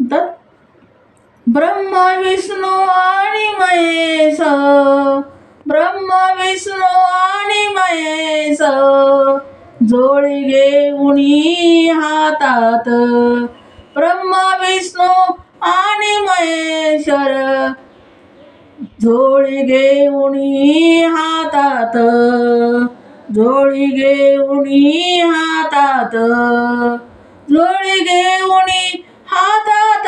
दत्त ब्रह्मा विष्णू आणि महेश, ब्रह्मा विष्णू आणि महेश, जोडी घेऊनी हातात. ब्रह्मा विष्णू आणि महेश्वर, जोडी घेऊनी हातात, जोडी घेऊनी हातात, जोडी घेऊनी हातात,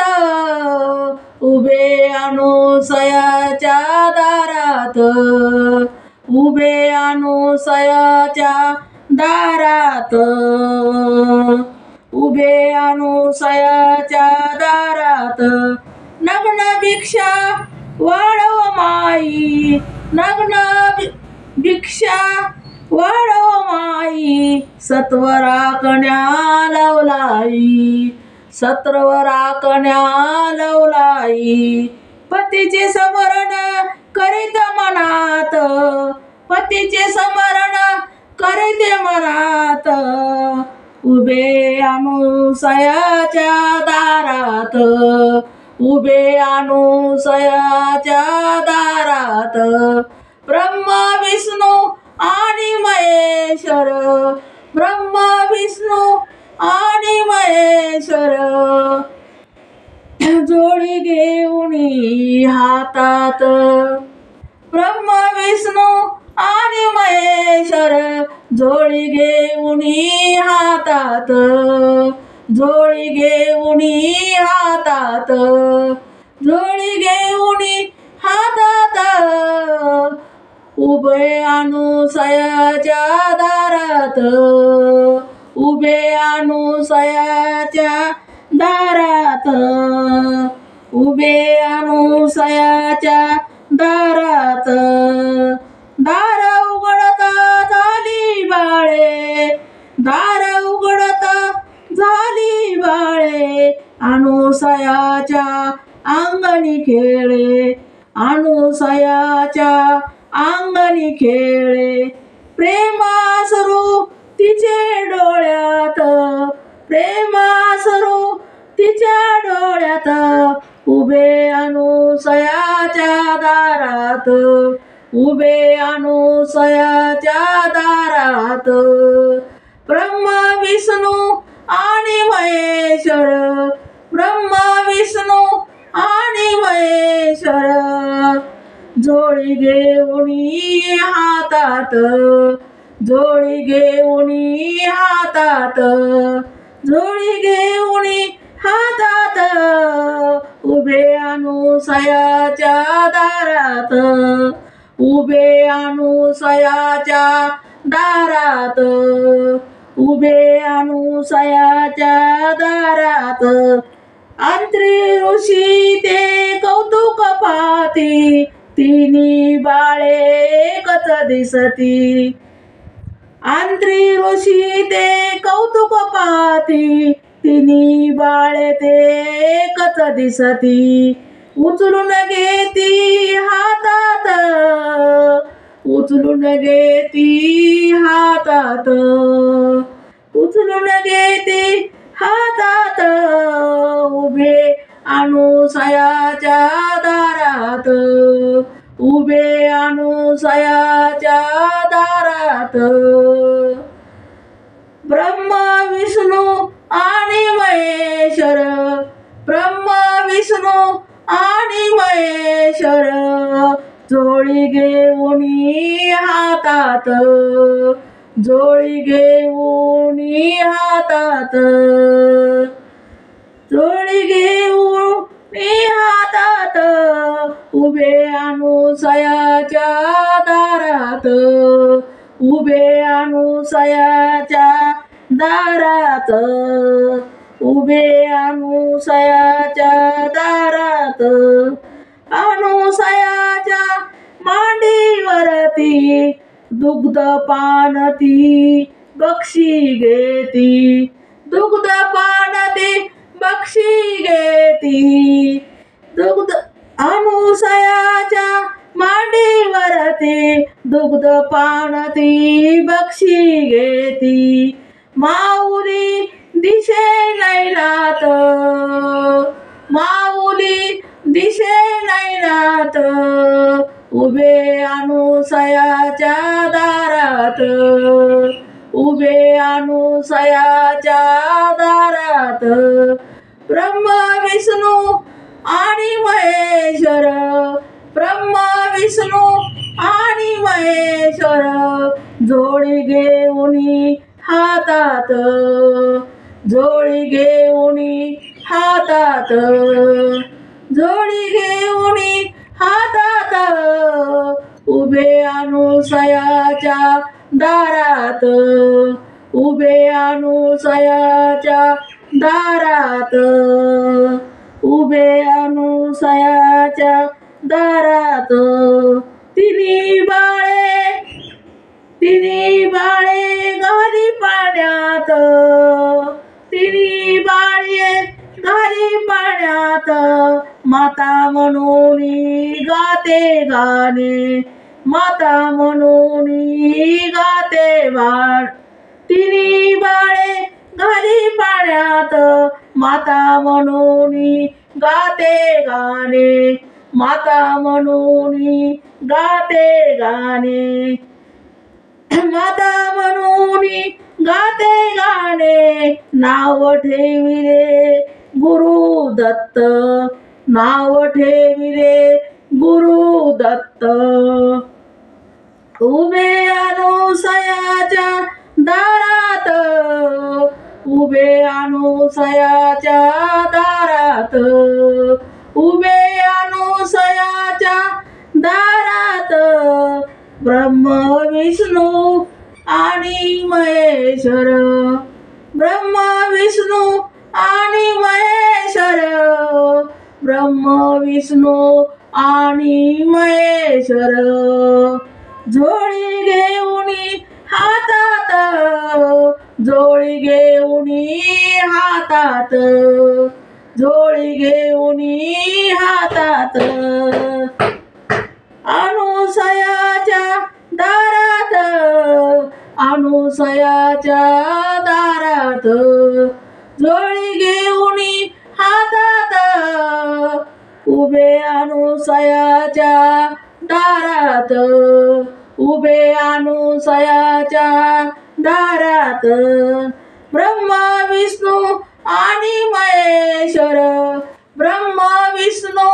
उभे अनुसयाच्या दारात, उभे अनुसयाच्या दारात, उभे अनुसयाच्या दारात. नग्न भिक्षा वाढव माई, नग्न भिक्षा वाढव माई, सत्वरा कन्या लवलाई, सत्वरा कन्या लवलाई. पतीचे स्मरण करीत मनात, पतीचे स्मरण करीत मनात, उभे अनुसयाच्या दारात, उभे अनुसयाच्या दारात. ब्रह्मा विष्णू आणि महेश्वर, ब्रह्मा विष्णू आणि महेश्वर, जोडी घेऊनी हातात. ब्रह्मा विष्णू आणि महेश्वर, जोडी घेऊनी हातात, जोडी घेऊनी हातात, जोडी घेऊनी हातात, उभे अनुसयाच्या दारात, उभे अनुसयाच्या दारात, उभे अनुसयाच्या दारात. दार उघडत झाली बाळे, दार उघडत झाली बाळे, अनुसयाच्या अंगणी खेळे, अनुसयाच्या अंगणी खेळे. प्रेमासरू तिचे डोळ्यात, प्रेमासरू तिच्या डोळ्यात, उभे अनुसयाच्या दारात, उभे अनुसयाच्या दारात. ब्रह्मा विष्णू आणि महेश्वर, ब्रह्मा विष्णू आणि महेश्वर, जोडी घेऊनी हातात, जोडी घेऊनी हातात, जोडी घेऊनी हातात, उभे अनुसयाच्या दारात, उभे अनुसयाच्या दारात, उभे अनुसयाच्या दारात. अंत्री ऋषी ते कौतुक पाहती, तिन्ही बाळे एकच दिसती. अंत्री ऋषी ते कौतुक पाहती, तिन्ही बाळे ते एकच दिसती. उचलून घेती हातात, उचलून घेती हातात, उचलून घेती हातात, उभे अनुसयाच्या दारात, उभे अनुसयाच्या दारात. ब्रह्मा विष्णू आणि महेश्वर, ब्रह्मा विष्णू आणि महेश्वर, जोडी घेऊनी हातात, जोडी घेऊनी हातात, जोडी घेऊनी हातात, उभे अनुसयाच्या दारात, उभे अनुसयाच्या दारात, उभे अनुसयाच्या दारात. अनुसयाच्या मांडीवरती दुग्ध पानती बक्षी घेती, दुग्ध पानती बक्षी घेती. दुग्ध अनुसयाच्या मांडीवरती दुग्ध पानती बक्षी घेती. माऊली दिशे लैलात, दारात उभे अनुसयाच्या दारात ब्रह्मा विष्णू आणि महेश्वर ब्रह्मा विष्णू आणि महेश्वर जोडी घेऊनी हातात जोडी घेऊनी हातात जोडी घेऊनी हातात उभे अनुसयाच्या दारात उभे अनुसयाच्या दारात उभे अनुसयाच्या दारात तिन्ही बाळे घाली पाण्यात तिन्ही बाळे घाली पाण्यात माता म्हणून गाते गाणे माता म्हणून गाते बाळ तिन्ही बाळे घाली पाण्यात माता म्हणून गाते गाणे माता म्हणून गाते गाणे माता म्हणून गाते गाणे नाव ठेविले गुरु दत्त नाव ठेविले गुरु दत्त उभे अनुसयाच्या दारात उभे अनुसयाच्या दारात उभे अनुसयाच्या दारात ब्रह्म विष्णू आणि महेश्वर ब्रह्म विष्णू आणि महेश्वर ब्रह्म विष्णू आणि महेश्वर जोडी घेऊनी हातात जोडी घेऊनी हातात जोडी घेऊनी हातात अनुसयाच्या दारात अनुसयाच्या दारात जोडी घेऊनी हातात उभे अनुसयाच्या दारात उभे अनुसयाच्या दारात ब्रह्मा विष्णू आणि महेश्वर ब्रह्मा विष्णू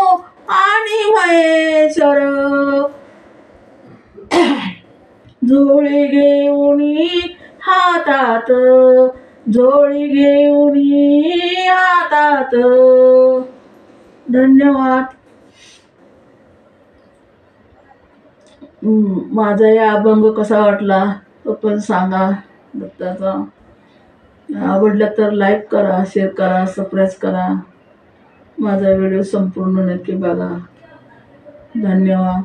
आणि महेश्वर जोडी घेऊनी हातात जोडी घेऊनी हातात. धन्यवाद. माझा या अभंग कसा वाटला तो पण सांगा. दत्ताचा आवडला तर लाईक करा, शेअर करा, सबस्क्राईब करा. माझा व्हिडिओ संपूर्ण नक्की बघा. धन्यवाद.